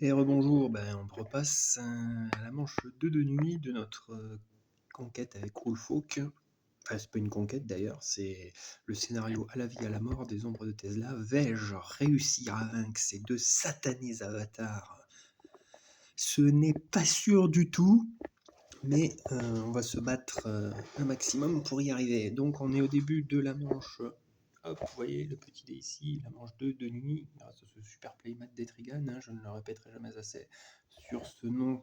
Et rebonjour, on repasse à la manche 2 de nuit de notre conquête avec Wolfolk. Enfin, c'est pas une conquête d'ailleurs, c'est le scénario à la vie, à la mort des ombres de Tesla. Vais-je réussir à vaincre ces deux satanés avatars? Ce n'est pas sûr du tout, mais on va se battre un maximum pour y arriver. Donc on est au début de la manche. Hop, vous voyez le petit dé ici, la manche 2 de nuit, grâce à ce super playmat d'Etrigan, je ne le répéterai jamais assez, sur ce non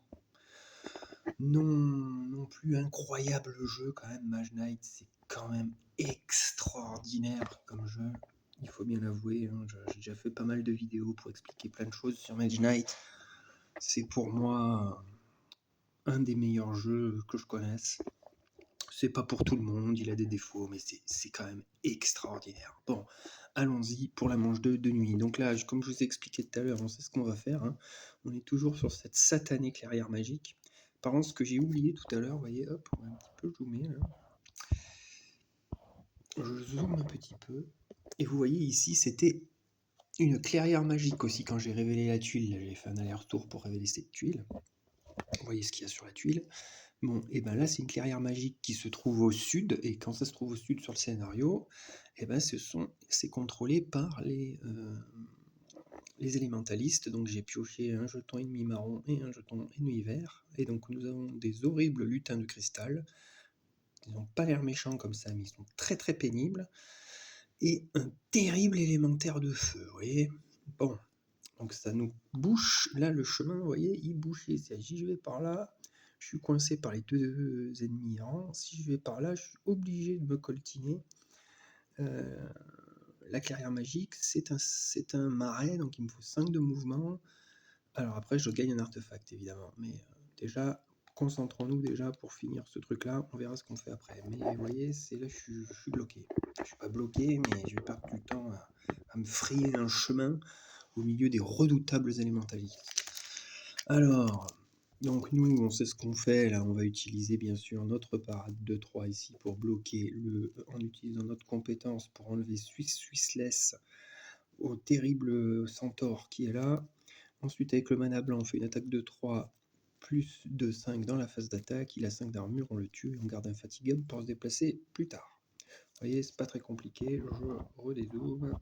plus incroyable jeu quand même. Mage Knight, c'est quand même extraordinaire comme jeu, il faut bien l'avouer. J'ai déjà fait pas mal de vidéos pour expliquer plein de choses sur Mage Knight. C'est pour moi un des meilleurs jeux que je connaisse. C'est pas pour tout le monde, il a des défauts, mais c'est quand même extraordinaire. Bon, allons-y pour la manche 2 de nuit. Donc là, comme je vous ai expliqué tout à l'heure, on sait ce qu'on va faire. On est toujours sur cette satanée clairière magique. Par contre, ce que j'ai oublié tout à l'heure, vous voyez, hop, on va un petit peu zoomer là. Je zoome un petit peu. Et vous voyez ici, c'était une clairière magique aussi quand j'ai révélé la tuile. J'ai fait un aller-retour pour révéler cette tuile. Vous voyez ce qu'il y a sur la tuile. Bon, et ben là, c'est une clairière magique qui se trouve au sud, et quand ça se trouve au sud sur le scénario, c'est contrôlé par les élémentalistes. Donc j'ai pioché un jeton ennemi marron et un jeton ennemi vert, et donc nous avons des horribles lutins de cristal. Ils n'ont pas l'air méchants comme ça, mais ils sont très très pénibles, et un terrible élémentaire de feu, vous voyez. Bon, donc ça nous bouche, là le chemin, vous voyez, il bouche. Si je vais par là, je suis coincé par les deux ennemis errants. Si je vais par là, je suis obligé de me coltiner. La clairière magique, c'est un marais, donc il me faut 5 de mouvement. Alors après, je gagne un artefact, évidemment. Mais déjà, concentrons-nous déjà pour finir ce truc-là. On verra ce qu'on fait après. Mais vous voyez, c'est là, je suis bloqué. Je suis pas bloqué, mais je vais perdre du temps à me frayer un chemin au milieu des redoutables élémentalistes. Alors, donc nous, on sait ce qu'on fait. Là, on va utiliser bien sûr notre parade de 3 ici pour bloquer en utilisant notre compétence pour enlever Swissless au terrible centaure qui est là. Ensuite, avec le mana blanc, on fait une attaque de 3 plus de 5 dans la phase d'attaque. Il a 5 d'armure, on le tue, on garde infatigable pour se déplacer plus tard. Vous voyez, c'est pas très compliqué. Je redézoome.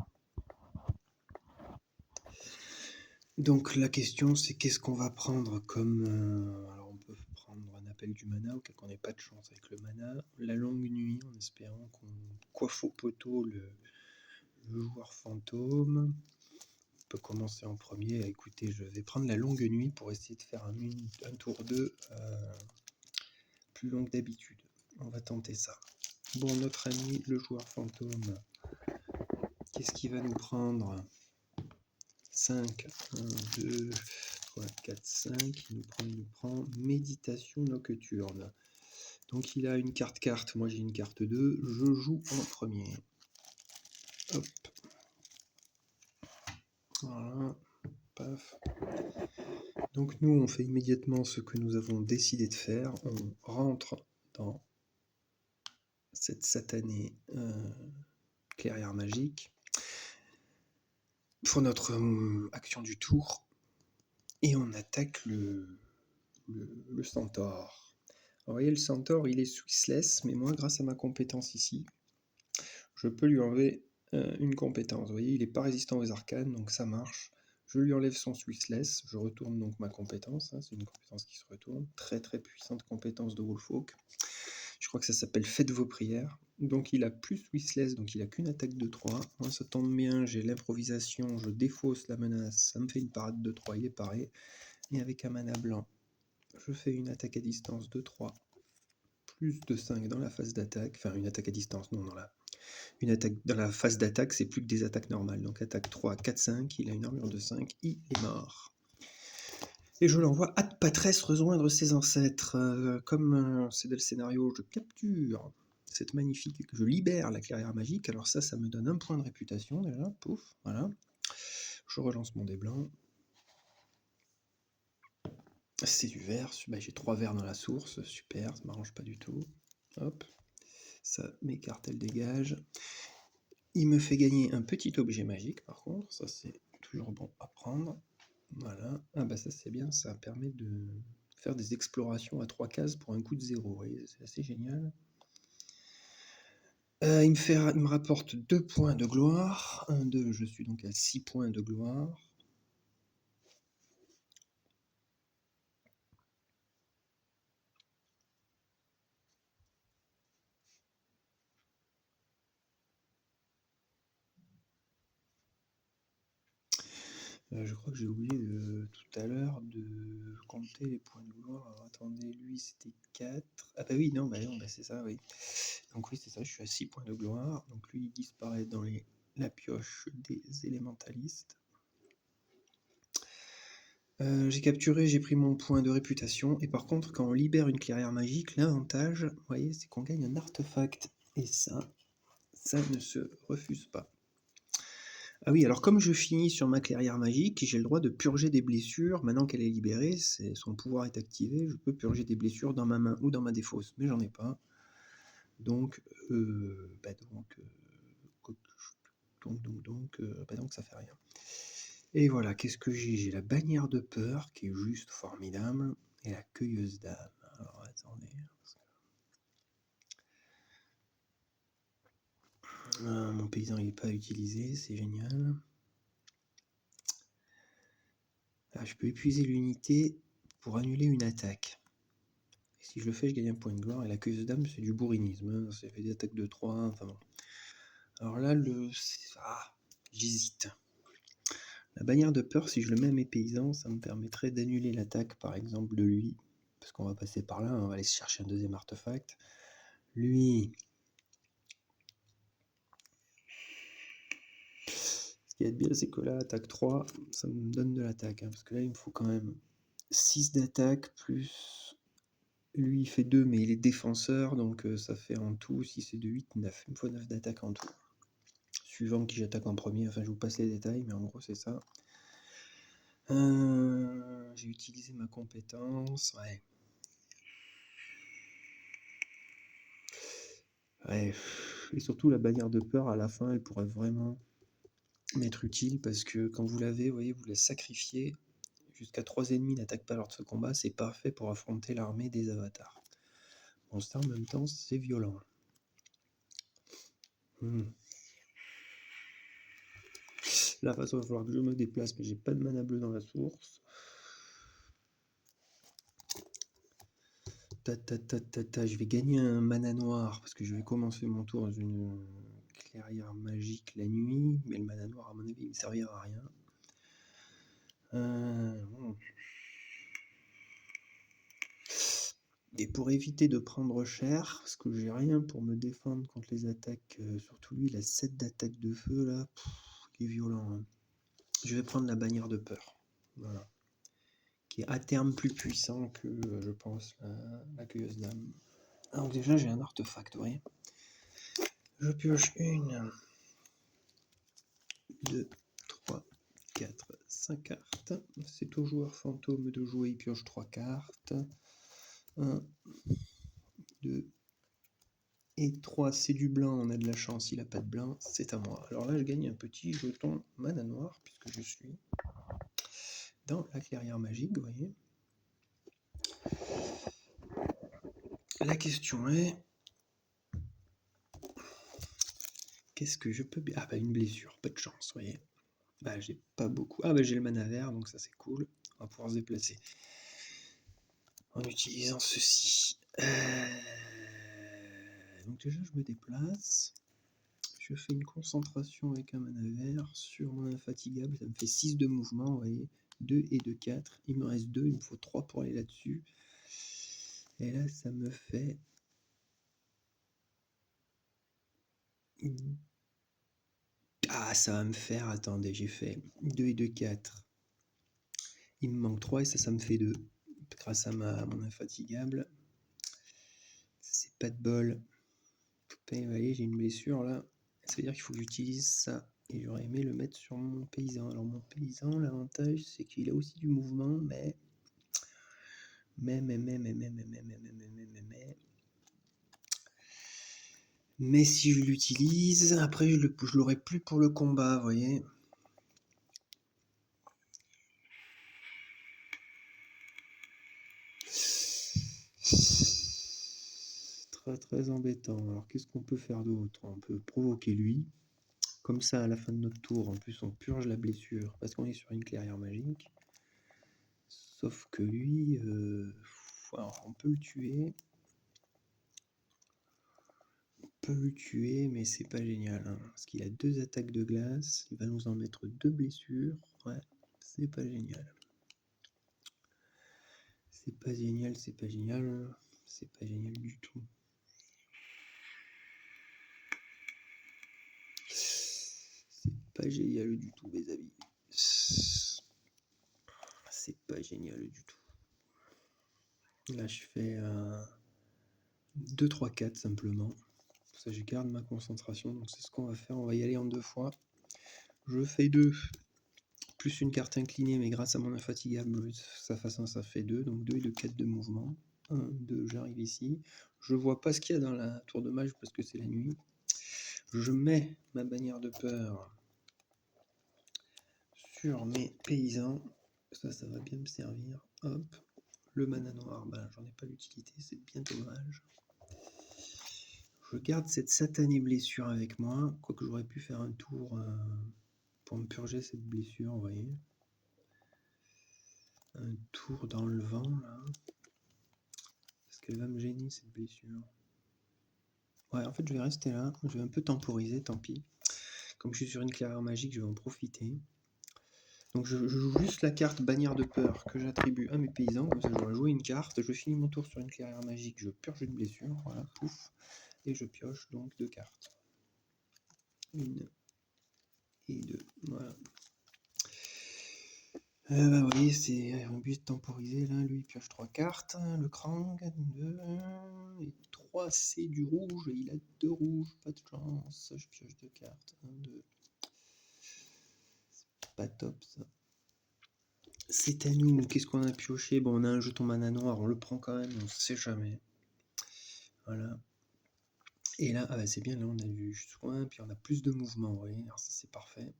Donc la question, c'est qu'est-ce qu'on va prendre comme... alors on peut prendre un appel du mana, auquel qu'on n'ait pas de chance avec le mana. La longue nuit, en espérant qu'on coiffe au poteau le joueur fantôme. On peut commencer en premier. Écoutez, je vais prendre la longue nuit pour essayer de faire un tour 2 plus long que d'habitude. On va tenter ça. Bon, notre ami le joueur fantôme, qu'est-ce qu'il va nous prendre? 5, 1, 2, 3, 4, 5, il nous prend méditation nocturne. Donc il a une carte, moi j'ai une carte 2, je joue en premier. Hop. Voilà, paf. Donc nous on fait immédiatement ce que nous avons décidé de faire, on rentre dans cette satanée clairière magique pour notre action du tour, et on attaque le centaure. Alors, vous voyez, le centaure, il est Swissless, mais moi, grâce à ma compétence ici, je peux lui enlever une compétence. Vous voyez, il n'est pas résistant aux arcanes, donc ça marche. Je lui enlève son Swissless, je retourne donc ma compétence, c'est une compétence qui se retourne. Très très puissante compétence de Wolfolk. Je crois que ça s'appelle Faites vos prières. Donc il a plus Swissless, donc il a qu'une attaque de 3. Moi ça tombe bien, j'ai l'improvisation, je défausse la menace, ça me fait une parade de 3, il est paré. Et avec un mana blanc, je fais une attaque à distance de 3, plus de 5 dans la phase d'attaque. Enfin, une attaque à distance, non, une attaque dans la phase d'attaque, c'est plus que des attaques normales. Donc attaque 3, 4, 5, il a une armure de 5, il est mort. Et je l'envoie à Patresse rejoindre ses ancêtres. Comme c'est dans le scénario, je capture cette magnifique, je libère la clairière magique. Alors ça me donne un point de réputation déjà. Pouf, voilà. Je relance mon dé blanc. C'est du vert. J'ai 3 verts dans la source. Super, ça m'arrange pas du tout. Hop. Ça m'écarte, elle dégage. Il me fait gagner un petit objet magique par contre. Ça c'est toujours bon à prendre. Voilà. Ah bah ça c'est bien, ça permet de faire des explorations à 3 cases pour un coût de 0. Vous voyez, c'est assez génial. Il me rapporte 2 points de gloire. 1, 2, je suis donc à 6 points de gloire. Je crois que j'ai oublié tout à l'heure de compter les points de gloire. Alors attendez, lui c'était 4. Ah bah oui, non, bah c'est ça, oui. Donc oui, c'est ça, je suis à 6 points de gloire. Donc lui, il disparaît dans la pioche des élémentalistes. J'ai capturé, j'ai pris mon point de réputation. Et par contre, quand on libère une clairière magique, l'avantage, vous voyez, c'est qu'on gagne un artefact. Et ça ne se refuse pas. Ah oui, alors comme je finis sur ma clairière magique, j'ai le droit de purger des blessures. Maintenant qu'elle est libérée, son pouvoir est activé, je peux purger des blessures dans ma main ou dans ma défausse, mais j'en ai pas. Donc, ça fait rien. Et voilà, qu'est-ce que j'ai? J'ai la bannière de peur qui est juste formidable et la cueilleuse d'âme. Alors attendez. Mon paysan il n'est pas utilisé, c'est génial. Ah, je peux épuiser l'unité pour annuler une attaque. Et si je le fais, je gagne un point de gloire. Et la cueilleuse d'âme, c'est du bourrinisme. Hein. Ça fait des attaques de 3. Enfin bon. Alors là, j'hésite. La bannière de peur, si je le mets à mes paysans, ça me permettrait d'annuler l'attaque, par exemple, de lui. Parce qu'on va passer par là, on va aller se chercher un deuxième artefact. Lui. Ce qui est bien, c'est que là, attaque 3, ça me donne de l'attaque. Hein, parce que là, il me faut quand même 6 d'attaque, plus... Lui, il fait 2, mais il est défenseur, donc ça fait en tout, si c'est de 8, 9. Il me faut 9 d'attaque en tout. Suivant qui j'attaque en premier, enfin je vous passe les détails, mais en gros c'est ça. J'ai utilisé ma compétence, ouais. Et surtout la bannière de peur à la fin, elle pourrait vraiment m'être utile parce que quand vous l'avez, vous voyez, vous la sacrifiez. Jusqu'à 3 ennemis n'attaquent pas lors de ce combat, c'est parfait pour affronter l'armée des avatars. Bon, ça en même temps, c'est violent. Là, de toute façon, il va falloir que je me déplace, mais j'ai pas de mana bleu dans la source. Je vais gagner un mana noir parce que je vais commencer mon tour dans une clairière magique la nuit, mais le mana noir, à mon avis, il ne servira à rien. Bon. Et pour éviter de prendre cher, parce que j'ai rien pour me défendre contre les attaques, surtout lui, il a 7 d'attaque de feu là, il est violent. Hein. Je vais prendre la bannière de peur. Voilà. Qui est à terme plus puissant que, je pense, la cueilleuse d'âme. Donc déjà, j'ai un artefact, vous voyez. Je pioche 1, 2, 3, 4, 5 cartes. C'est au joueur fantôme de jouer, il pioche 3 cartes. 1, 2 et 3, c'est du blanc, on a de la chance, il n'a pas de blanc, c'est à moi. Alors là, je gagne un petit jeton mana noir, puisque je suis dans la clairière magique, vous voyez. La question est... Qu'est-ce que je peux... Ah bah une blessure, pas de chance, vous voyez. Bah j'ai pas beaucoup... Ah bah j'ai le mana vert, donc ça c'est cool. On va pouvoir se déplacer. En utilisant ceci. Donc déjà je me déplace. Je fais une concentration avec un mana vert sur mon infatigable. Ça me fait 6 de mouvement, vous voyez. 2 et 2, 4. Il me reste 2, il me faut 3 pour aller là-dessus. Et là ça me fait... Ah, ça va me faire... Attendez, j'ai fait 2 et 2, 4. Il me manque 3 et ça me fait 2. Grâce à mon infatigable. C'est pas de bol. Vous voyez, j'ai une blessure là. Ça veut dire qu'il faut que j'utilise ça. Et j'aurais aimé le mettre sur mon paysan. Alors mon paysan, l'avantage, c'est qu'il a aussi du mouvement, mais... Mais si je l'utilise, après je l'aurai plus pour le combat, vous voyez. sera très embêtant. Alors qu'est-ce qu'on peut faire d'autre? On peut provoquer lui. Comme ça, à la fin de notre tour, en plus, on purge la blessure parce qu'on est sur une clairière magique. Sauf que lui, alors, on peut le tuer. On peut le tuer, mais c'est pas génial. Hein, parce qu'il a 2 attaques de glace. Il va nous en mettre 2 blessures. Ouais, c'est pas génial. C'est pas génial, c'est pas génial. C'est pas génial du tout. C'est pas génial du tout, mes amis. C'est pas génial du tout. Là, je fais 2, 3, 4 simplement. Pour ça, je garde ma concentration. Donc, c'est ce qu'on va faire. On va y aller en 2 fois. Je fais 2. Plus une carte inclinée, mais grâce à mon infatigable, sa façon, ça fait 2. Donc, 2 et 2, 4 de mouvement. 1, 2, j'arrive ici. Je vois pas ce qu'il y a dans la tour de mage parce que c'est la nuit. Je mets ma bannière de peur sur mes paysans. Ça va bien me servir. Hop. Le mana noir, ben, j'en ai pas l'utilité, c'est bien dommage. Je garde cette satanée blessure avec moi, quoique j'aurais pu faire un tour pour me purger cette blessure, vous voyez. Un tour dans le vent, là. Parce qu'elle va me gêner, cette blessure. Ouais, en fait, je vais rester là. Je vais un peu temporiser, tant pis. Comme je suis sur une clairière magique, je vais en profiter. Donc je joue juste la carte bannière de peur que j'attribue à mes paysans, comme ça je vais jouer une carte, je finis mon tour sur une clairière magique, je purge une blessure, voilà, pouf, et je pioche donc 2 cartes. 1 et 2, voilà. Bah vous voyez, c'est un but de temporiser, là, lui il pioche 3 cartes, le Krang, 2, et 3 c'est du rouge, il a 2 rouges, pas de chance, je pioche 2 cartes, 1, 2, c'est pas top ça. C'est à nous, qu'est-ce qu'on a pioché? Bon, on a un jeton mana noir, on le prend quand même, on sait jamais. Voilà. Et là, ah bah c'est bien, là on a du soin, puis on a plus de mouvement, vous voyez, alors ça c'est parfait.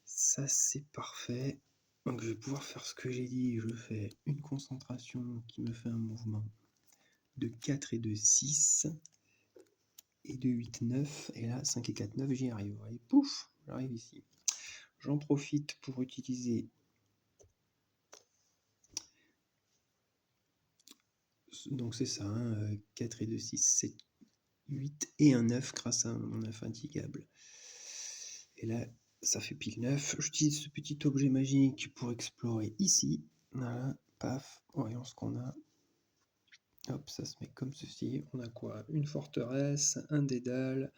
Ça c'est parfait. Donc je vais pouvoir faire ce que j'ai dit, je fais une concentration qui me fait un mouvement de 4 et de 6, et de 8, 9, et là 5 et 4, 9, j'y arrive, vous voyez, pouf, j'arrive ici. J'en profite pour utiliser donc c'est ça, hein, 4 et 2, 6, 7, 8 et un 9 grâce à mon infatigable. Et là, ça fait pile 9. J'utilise ce petit objet magique pour explorer ici. Voilà, paf, voyons ce qu'on a. Hop, ça se met comme ceci. On a quoi? Une forteresse, un dédale,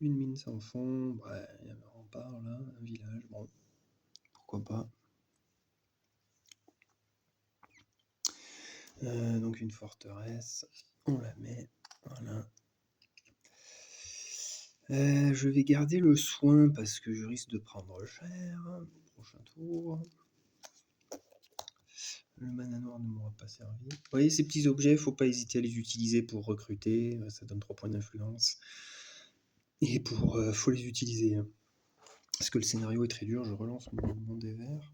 une mine sans fond. Ouais, il y a un rempart là, un village. Bon, pourquoi pas. Donc une forteresse, on la met. Voilà. Je vais garder le soin parce que je risque de prendre cher. Prochain tour. Le mana noir ne m'aura pas servi. Vous voyez, ces petits objets, faut pas hésiter à les utiliser pour recruter. Ça donne 3 points d'influence. Et faut les utiliser. Hein. Parce que le scénario est très dur. Je relance mon dé vert.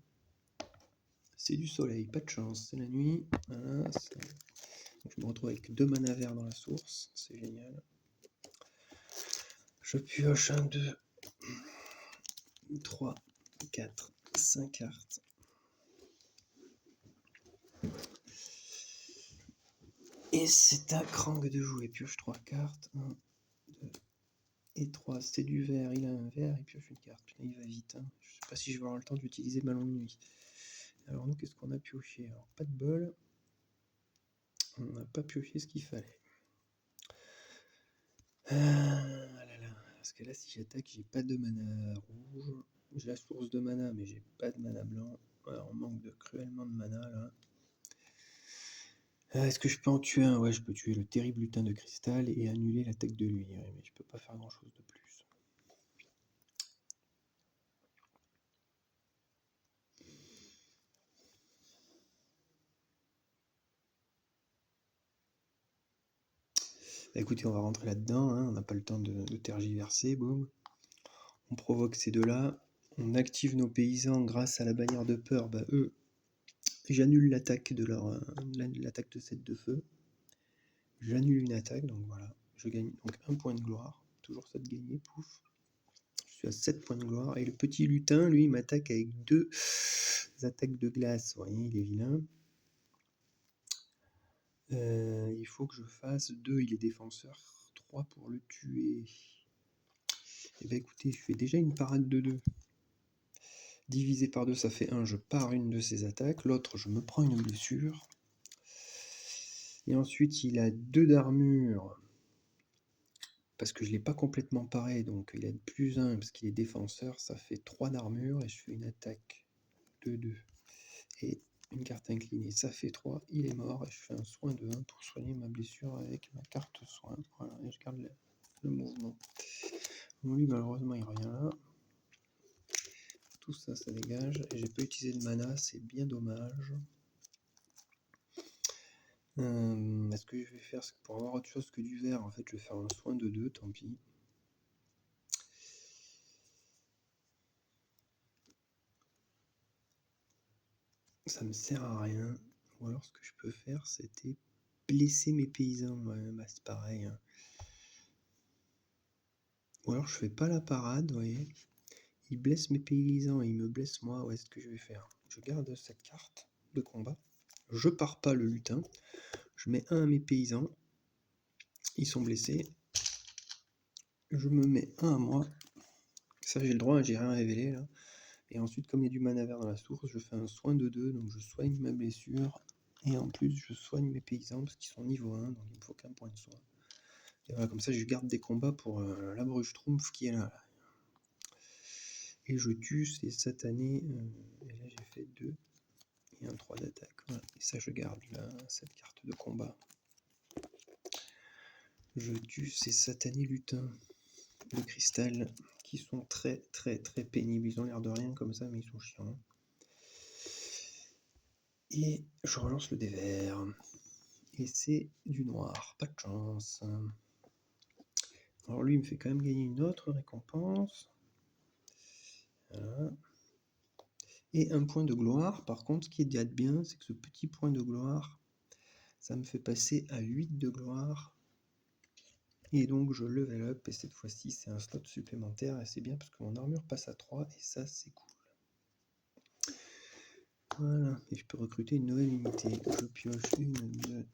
C'est du soleil, pas de chance. C'est la nuit. Voilà. Donc, je me retrouve avec 2 mana verts dans la source. C'est génial. Je pioche 1, 2, 3, 4, 5 cartes. Et c'est à Krang de jouer. Pioche 3 cartes. 1, 2 et 3. C'est du vert. Il a un vert. Il pioche une carte. Putain, il va vite. Hein. Je sais pas si je vais avoir le temps d'utiliser ma longue nuit. Alors, nous, qu'est-ce qu'on a pioché? Alors, pas de bol. On n'a pas pioché ce qu'il fallait. Ah là là. Parce que là, si j'attaque, j'ai pas de mana rouge. J'ai la source de mana, mais j'ai pas de mana blanc. Alors, on manque cruellement de mana là. Est-ce que je peux en tuer un? Ouais, je peux tuer le terrible lutin de cristal et annuler l'attaque de lui. Ouais, mais je peux pas faire grand chose de plus. Bah, écoutez, on va rentrer là-dedans. Hein. On n'a pas le temps de tergiverser. Boum. On provoque ces deux-là. On active nos paysans grâce à la bannière de peur. Bah, eux, j'annule l'attaque de l'attaque de cette de feu. J'annule une attaque, donc voilà. Je gagne donc 1 point de gloire. Toujours ça de gagner, pouf. Je suis à 7 points de gloire. Et le petit lutin, lui, il m'attaque avec 2 attaques de glace. Vous voyez, il est vilain. Il faut que je fasse 2, il est défenseur. 3 pour le tuer. Et bah écoutez, je fais déjà une parade de 2. Divisé par 2, ça fait 1. Je pars une de ses attaques. L'autre, je me prends une blessure. Et ensuite, il a 2 d'armure. Parce que je ne l'ai pas complètement paré, donc il a plus 1 parce qu'il est défenseur, ça fait 3 d'armure et je fais une attaque de 2 et une carte inclinée, ça fait 3, il est mort et je fais un soin de 1 pour soigner ma blessure avec ma carte soin. Voilà, et je garde le mouvement. Bon, lui malheureusement il revient là. Tout ça, ça dégage et j'ai pas utilisé de mana, c'est bien dommage. Est-ce que je vais faire pour avoir autre chose que du vert? En fait, je vais faire un soin de 2, tant pis. Ça me sert à rien. Ou alors ce que je peux faire, c'était blesser mes paysans. Ouais, bah c'est pareil. Hein. Ou alors je fais pas la parade, vous voyez. Il blesse mes paysans et il me blesse moi. Ouais, ce que je vais faire. Je garde cette carte de combat. Je pars pas le lutin. Je mets 1 à mes paysans. Ils sont blessés. Je me mets 1 à moi. Ça j'ai le droit, j'ai rien révélé là. Et ensuite, comme il y a du mana vert dans la source, je fais un soin de 2. Donc je soigne ma blessure. Et en plus, je soigne mes paysans parce qu'ils sont niveau 1. Donc il me faut qu'un point de soin. Et voilà, comme ça, je garde des combats pour la Bruchtrumpf qui est là. Et je tue ces satanés. Et là, j'ai fait 2 et un 3 d'attaque. Voilà. Et ça, je garde là, cette carte de combat. Je tue ces satanés lutins de cristal qui sont très très très pénibles. Ils ont l'air de rien comme ça, mais ils sont chiants. Et je relance le dé vert. Et c'est du noir. Pas de chance. Alors lui, il me fait quand même gagner une autre récompense. Voilà. Et un point de gloire. Par contre, ce qui est déjà bien, c'est que ce petit point de gloire, ça me fait passer à 8 de gloire. Et donc je level up, et cette fois-ci c'est un slot supplémentaire, et c'est bien parce que mon armure passe à 3, et ça c'est cool. Voilà, et je peux recruter une nouvelle unité. Je pioche 1, 2,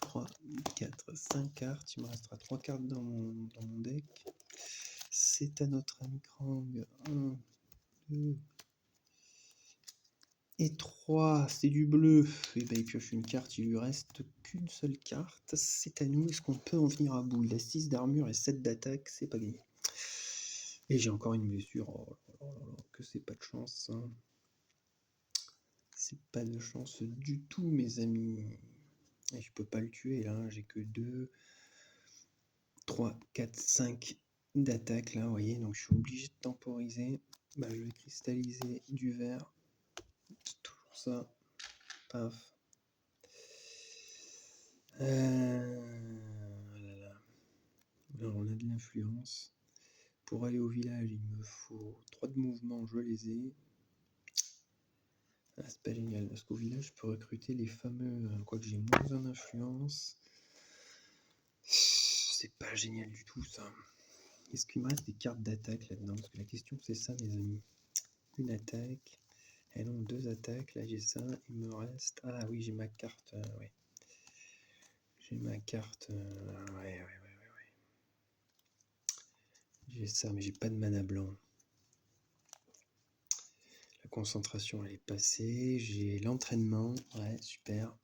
3, 4, 5 cartes. Il me restera 3 cartes dans mon deck. C'est à notre ami Krang. 1, 2 et 3, c'est du bleu. Et ben il pioche une carte, il lui reste qu'une seule carte. C'est à nous. Est-ce qu'on peut en venir à bout? Il a 6 d'armure et 7 d'attaque, c'est pas gagné. Et j'ai encore une blessure. Oh là là, que c'est pas de chance. Hein. C'est pas de chance du tout, mes amis. Et je peux pas le tuer là, j'ai que 2, 3, 4, 5 d'attaque là, vous voyez. Donc je suis obligé de temporiser. Bah, je vais cristalliser du vert. Toujours ça. Paf. Alors on a de l'influence. Pour aller au village, il me faut 3 de mouvement, je les ai. Ah, c'est pas génial, parce qu'au village, je peux recruter les fameux... Quoique j'ai moins d'influence. C'est pas génial du tout, ça. Est-ce qu'il me reste des cartes d'attaque là-dedans? Parce que la question, c'est ça, mes amis. Une attaque. Et non, 2 attaques. Là, j'ai ça. Il me reste... Ah oui, j'ai ma carte... ouais. J'ai ma carte... ouais. J'ai ça, mais j'ai pas de mana blanc. La concentration, elle est passée. J'ai l'entraînement. Ouais, super.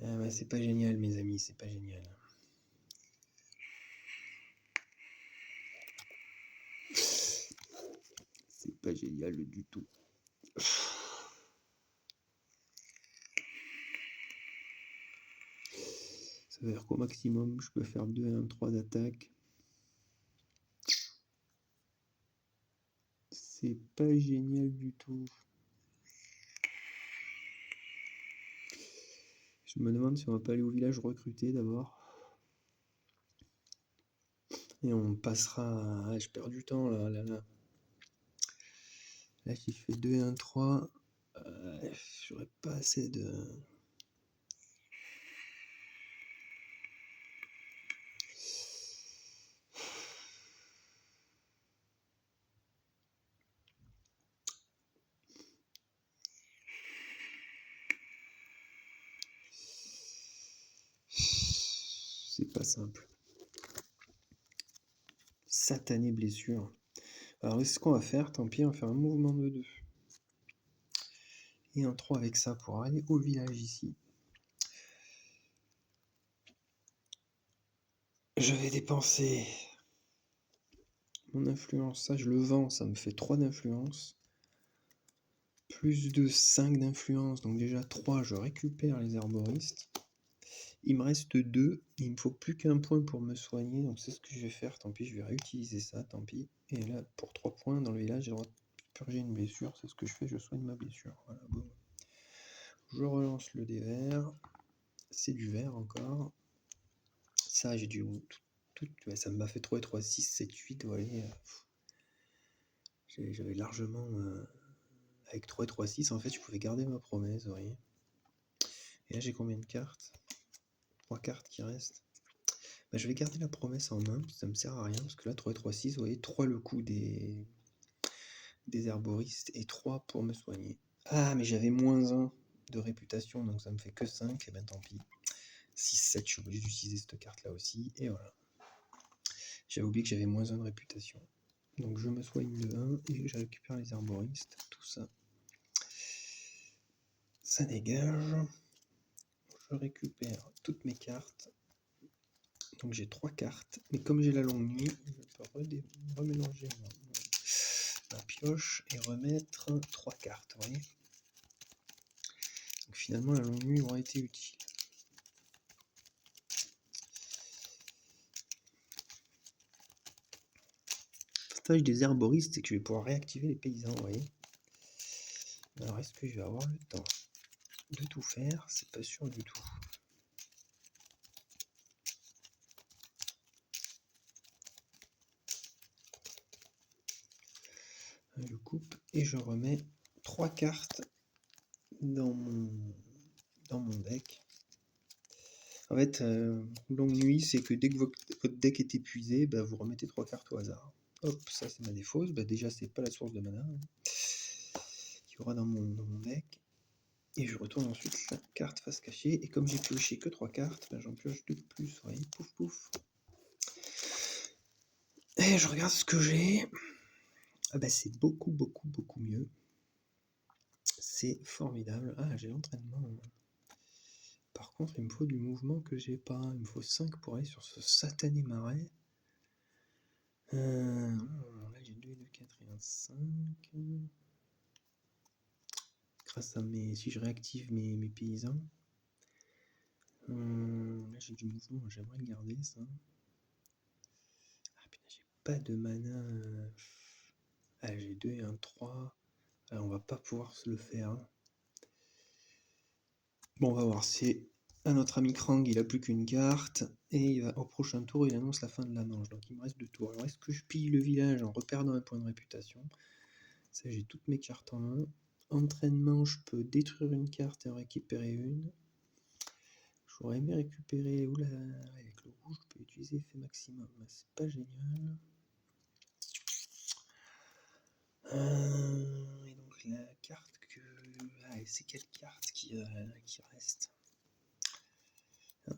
Ah bah, c'est pas génial, mes amis. C'est pas génial. C'est pas génial du tout. Ça veut dire qu'au maximum, je peux faire 2 et 1, 3 d'attaque. C'est pas génial du tout. Je me demande si on va pas aller au village recruter d'abord. Et on passera... je perds du temps là. Là, si je fais 2 et 1, 3... J'aurais pas assez de... C'est pas simple. Satanée blessure. Alors, ce qu'on va faire, tant pis, on va faire un mouvement de 2. Et un 3 avec ça pour aller au village ici. Je vais dépenser mon influence. Ça, je le vends, ça me fait 3 d'influence. Plus de 5 d'influence, donc déjà 3, je récupère les herboristes. Il me reste 2, il me faut plus qu'un point pour me soigner, donc c'est ce que je vais faire, tant pis, je vais réutiliser ça, tant pis. Et là, pour 3 points dans le village, j'ai le droit de purger une blessure, c'est ce que je fais, je soigne ma blessure. Voilà, boum. Je relance le dé vert, c'est du vert encore. Ça, j'ai dû... ouais, ça m'a fait 3 et 3, 6, 7, 8, vous voyez. J'avais largement... avec 3 et 3, 6, en fait, je pouvais garder ma promesse, vous voyez. Et là, j'ai combien de cartes? 3 cartes qui restent. Bah, je vais garder la promesse en main, ça me sert à rien, parce que là, 3 et 3, 6, vous voyez, 3 le coup des herboristes et 3 pour me soigner. Ah, mais j'avais moins 1 de réputation, donc ça me fait que 5, et ben tant pis. 6, 7, je suis obligé d'utiliser cette carte-là aussi, et voilà. J'avais oublié que j'avais moins 1 de réputation. Donc je me soigne de 1, et je récupère les herboristes, tout ça. Ça dégage. Je récupère toutes mes cartes. Donc j'ai 3 cartes, mais comme j'ai la longue nuit, je peux remélanger ma pioche et remettre 3 cartes, vous voyez. Donc finalement la longue nuit aura été utile. L'avantage des herboristes, c'est que je vais pouvoir réactiver les paysans, vous voyez. Alors est-ce que je vais avoir le temps de tout faire? C'est pas sûr du tout. Je coupe et je remets 3 cartes dans mon deck. En fait, longue nuit, c'est que dès que votre deck est épuisé, bah, vous remettez 3 cartes au hasard. Hop, ça c'est ma défausse. Bah, déjà, c'est pas la source de mana qu'il y aura dans mon deck. Et je retourne ensuite la carte face cachée. Et comme j'ai pioché que 3 cartes, bah, j'en pioche 2 de plus. Vous voyez, pouf pouf. Et je regarde ce que j'ai. Ah bah, c'est beaucoup mieux. C'est formidable. Ah, j'ai l'entraînement. Par contre, il me faut du mouvement que j'ai pas. Il me faut 5 pour aller sur ce satané marais. Là, j'ai 2, 2, 4 et 1, 5. Grâce à si je réactive mes paysans. Là, j'ai du mouvement, j'aimerais le garder, ça. Ah putain, j'ai pas de mana. Ah, j'ai 2 et 1, 3. Alors, on va pas pouvoir se le faire. Bon, on va voir. C'est à notre ami Krang, il a plus qu'une carte. Et au prochain tour, il annonce la fin de la manche. Donc, il me reste 2 tours. Alors, est-ce que je pille le village en reperdant un point de réputation? Ça, j'ai toutes mes cartes en main. Entraînement, je peux détruire une carte et en récupérer une. J'aurais aimé récupérer... Oula, avec le rouge, je peux utiliser effet maximum. C'est pas génial. Et donc la carte que... Ah, c'est quelle carte qui reste?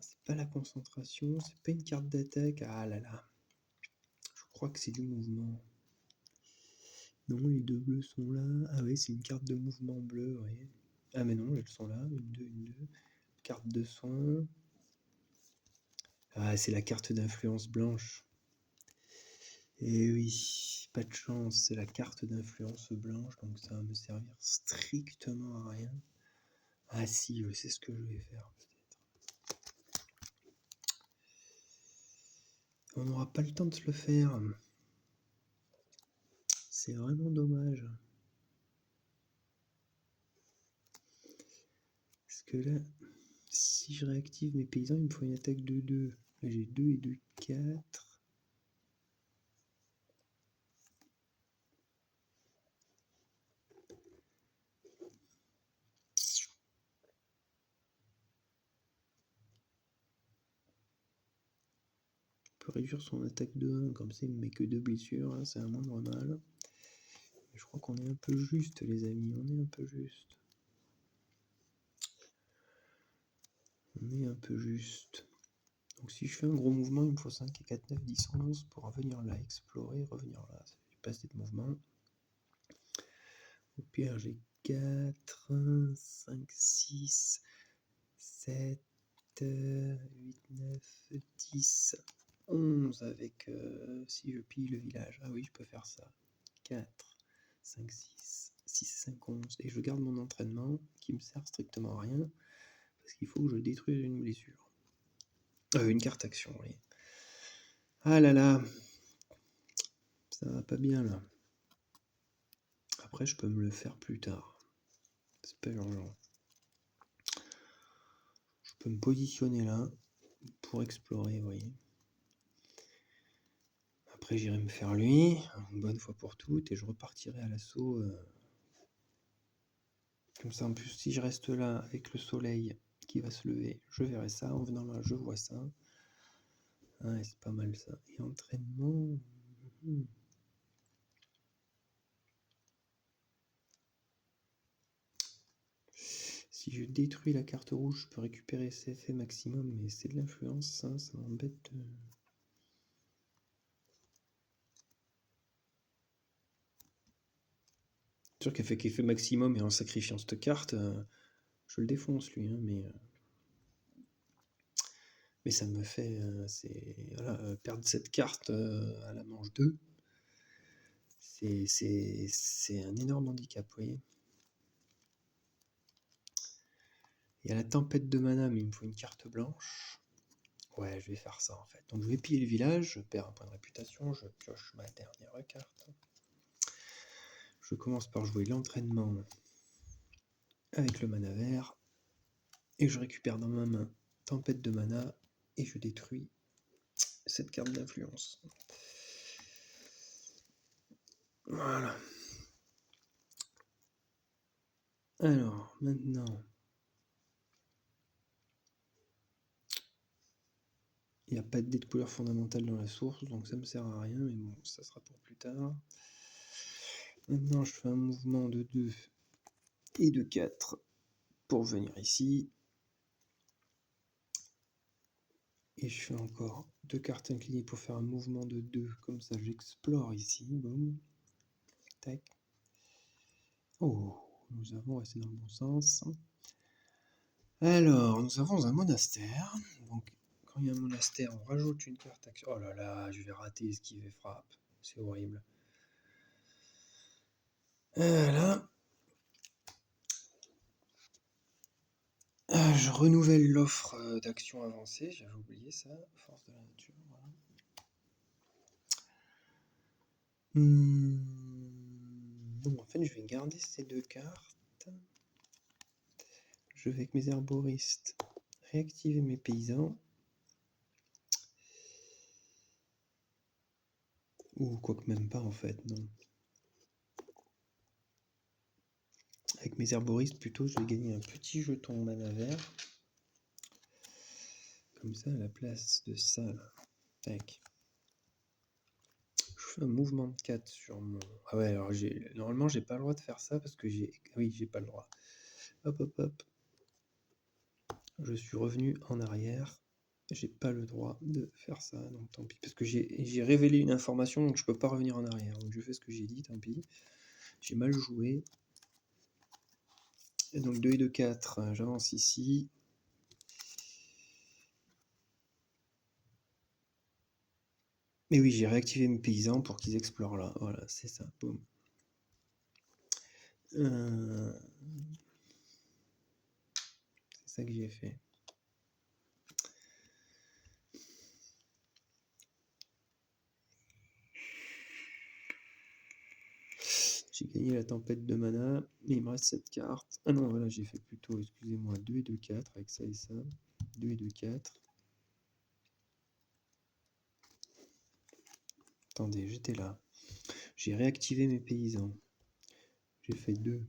C'est pas la concentration, c'est pas une carte d'attaque. Ah là là. Je crois que c'est du mouvement. Non, les 2 bleus sont là. Ah oui, c'est une carte de mouvement bleu, vous voyez. Ah mais non, elles sont là. Une, deux, une, deux. Carte de soin. Ah, c'est la carte d'influence blanche. Et oui, pas de chance, c'est la carte d'influence blanche, donc ça va me servir strictement à rien. Ah si, c'est ce que je vais faire peut-être. On n'aura pas le temps de se le faire. C'est vraiment dommage. Parce que là, si je réactive mes paysans, il me faut une attaque de 2. Là j'ai 2 et 2, 4. peux réduire son attaque de 1, comme ça il me met que 2 blessures, hein, c'est un moindre mal. Je crois qu'on est un peu juste, les amis, on est un peu juste. On est un peu juste. Donc si je fais un gros mouvement, il me faut 5 et 4, 9, 10, 11 pour revenir là, explorer, revenir là. J'ai pas assez de mouvement. Au pire, j'ai 4, 5, 6, 7, 8, 9, 10, 11 avec si je pille le village. Ah oui, je peux faire ça. 4, 5, 6, 6, 5, 11. Et je garde mon entraînement qui me sert strictement à rien parce qu'il faut que je détruise une blessure. Une carte action, oui. Ah là là, ça va pas bien là. Après, je peux me le faire plus tard. C'est pas urgent. Je peux me positionner là pour explorer, vous voyez. Après, j'irai me faire lui, une bonne fois pour toutes, et je repartirai à l'assaut. Comme ça, en plus, si je reste là avec le soleil qui va se lever, je verrai ça. En venant là, je vois ça. Ouais, c'est pas mal ça. Et entraînement. Si je détruis la carte rouge, je peux récupérer ses effets maximum, mais c'est de l'influence, ça m'embête. C'est sûr qu'elle fait qu'effet maximum et en sacrifiant cette carte, je le défonce lui, hein, mais ça me fait voilà, perdre cette carte à la manche 2. C'est un énorme handicap, vous voyez. Il y a la tempête de mana, mais il me faut une carte blanche. Ouais, je vais faire ça en fait. Donc je vais piller le village, je perds un point de réputation, je pioche ma dernière carte. Je commence par jouer l'entraînement avec le mana vert. Et je récupère dans ma main tempête de mana et je détruis cette carte d'influence. Voilà. Alors, maintenant, il n'y a pas de dé de couleur fondamentale dans la source, donc ça me sert à rien, mais bon, ça sera pour plus tard. Maintenant, je fais un mouvement de 2 et de 4 pour venir ici. Et je fais encore 2 cartes inclinées pour faire un mouvement de 2, comme ça j'explore ici, boum. Tac. Oh, nous avons resté dans le bon sens. Alors, nous avons un monastère. Donc, quand il y a un monastère, on rajoute une carte action. Oh là là, je vais rater esquive et frappe. C'est horrible. Voilà. Je renouvelle l'offre d'action avancée. J'avais oublié ça. Force de la nature. Voilà. Non, en fait, je vais garder ces 2 cartes. Je vais avec mes herboristes réactiver mes paysans. Ou quoique même pas en fait, non. Avec mes herboristes plutôt, je vais gagner un petit jeton mana vert. Comme ça à la place de ça là. Tac. Je fais un mouvement de 4 sur mon... Ah ouais, alors normalement j'ai pas le droit de faire ça parce que j'ai... Oui, j'ai pas le droit. Hop hop hop. Je suis revenu en arrière. J'ai pas le droit de faire ça, donc tant pis. Parce que j'ai révélé une information, donc je peux pas revenir en arrière. Donc je fais ce que j'ai dit, tant pis. J'ai mal joué. Et donc 2 et 2, 4, j'avance ici. Mais oui, j'ai réactivé mes paysans pour qu'ils explorent là. Voilà, c'est ça. Boum. C'est ça que j'ai fait. J'ai gagné la tempête de mana, mais il me reste cette carte. Ah non, voilà, j'ai fait plutôt, excusez-moi, 2 et 2, 4 avec ça et ça. 2 et 2, 4. Attendez, j'étais là. J'ai réactivé mes paysans. J'ai fait 2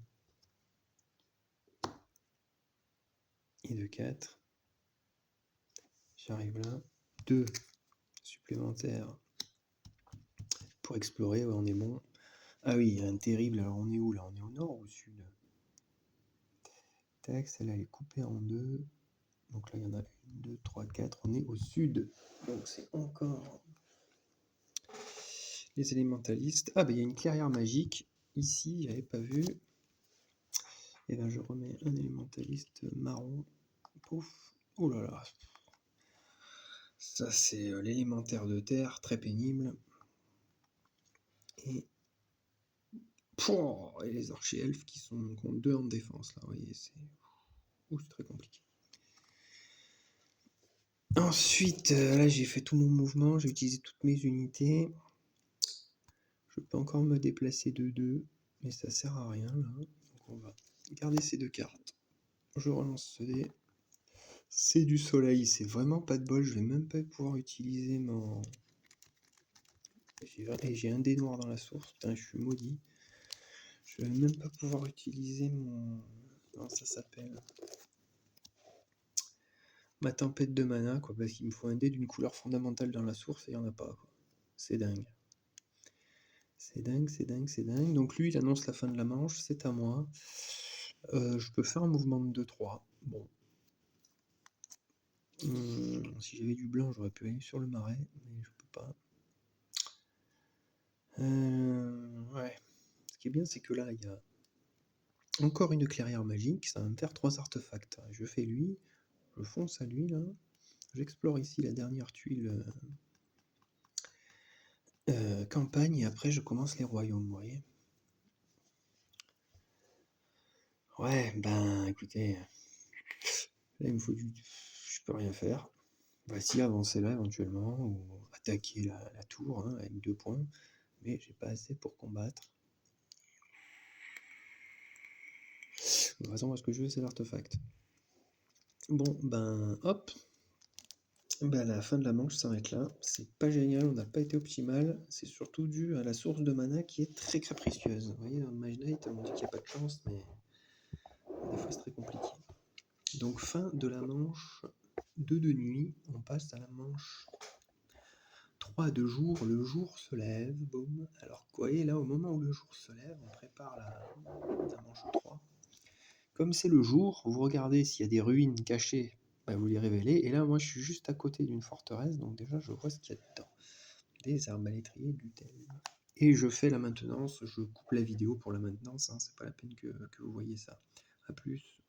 et 2, 4. J'arrive là. 2 supplémentaire pour explorer, ouais, on est bon. Ah oui, il y a un terrible, alors on est où là? On est au nord ou au sud? Tac, celle-là elle est coupée en deux. Donc là il y en a 1, 2, 3, 4, on est au sud. Donc c'est encore les élémentalistes. Ah bah il y a une clairière magique. Ici, j'avais pas vu. Et là je remets un élémentaliste marron. Pouf. Oh là là. Ça c'est l'élémentaire de terre, très pénible. Et pouah, et les archi-elfes qui sont contre 2 en défense, là, vous voyez, c'est très compliqué. Ensuite, là j'ai fait tout mon mouvement, j'ai utilisé toutes mes unités. Je peux encore me déplacer de 2, mais ça sert à rien, là. Donc on va garder ces 2 cartes. Je relance ce dé. C'est du soleil, c'est vraiment pas de bol, je vais même pas pouvoir utiliser mon... Et j'ai un dé noir dans la source, putain, je suis maudit. Je vais même pas pouvoir utiliser mon... Comment ça s'appelle? Ma tempête de mana, quoi, parce qu'il me faut un dé d'une couleur fondamentale dans la source et il n'y en a pas, quoi. C'est dingue. C'est dingue, c'est dingue, c'est dingue. Donc lui, il annonce la fin de la manche, c'est à moi. Je peux faire un mouvement de 2-3. Bon. Si j'avais du blanc, j'aurais pu aller sur le marais, mais je peux pas. Ouais. Ce qui est bien, c'est que là, il y a encore une clairière magique, ça va me faire 3 artefacts. Je fais lui, je fonce à lui, là. J'explore ici la dernière tuile campagne, et après je commence les royaumes, vous voyez. Ouais, ben écoutez, là il me faut du... Je peux rien faire. Voici avancer là éventuellement, ou attaquer la tour, hein, avec 2 points, mais j'ai pas assez pour combattre. De toute façon, moi ce que je veux c'est l'artefact. Bon, ben hop. Ben la fin de la manche s'arrête là. C'est pas génial, on n'a pas été optimal. C'est surtout dû à la source de mana qui est très capricieuse. Vous voyez, dans le Mage Knight, on dit qu'il n'y a pas de chance, mais des fois c'est très compliqué. Donc fin de la manche 2 de nuit, on passe à la manche 3 de jour, le jour se lève, boum. Alors vous voyez là, au moment où le jour se lève, on prépare la manche 3. Comme c'est le jour, vous regardez s'il y a des ruines cachées, bah, vous les révélez. Et là, moi, je suis juste à côté d'une forteresse, donc déjà, je vois ce qu'il y a dedans. Des arbalétriers, du tel. Et je fais la maintenance, je coupe la vidéo pour la maintenance, hein, c'est pas la peine que vous voyez ça. A plus.